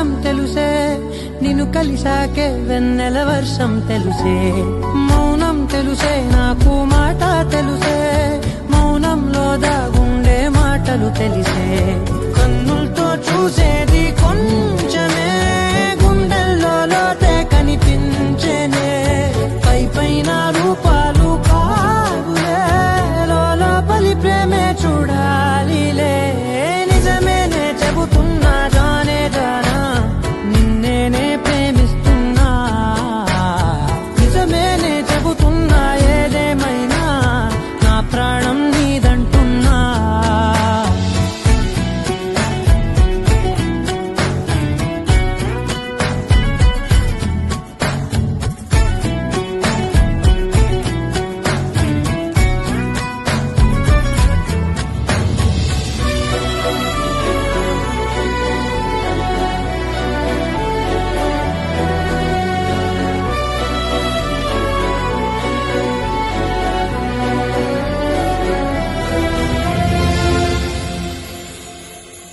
నిజం తెలుసే, నిన్ను కలిసాకే వెన్నెల వర్షం తెలుసే. మౌనం తెలుసే నాకు మాట తెలుసే, మౌనంలో దాగుండే మాటలు తెలిసే. కన్నులతో చూసేది కొంచెమే, గుండెల్లో లోతే కనిపించేనే. పై పైన రూపాలు కాదులే, లోపలి ప్రేమే చూడాలిలే. నిజమేనే చెబుతున్నా జానే జానా, నిన్నేనే ప్రేమిస్తున్నా. నిజమేనే చెబుతున్నా ఏదేమైనా, నా ప్రాణం నీదంటున్నా.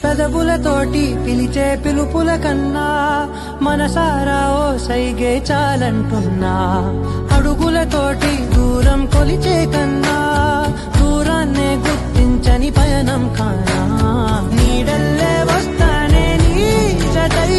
పెదవులతోటి పిలిచే పిలుపుల కన్నా, మనసారా ఓ సైగే చాలంటున్నా. అడుగులతోటి దూరం కొలిచే కన్నా, దూరాన్నే గుర్తించని పయనం కానా. నీడల్లే వస్తానే నీ జతై,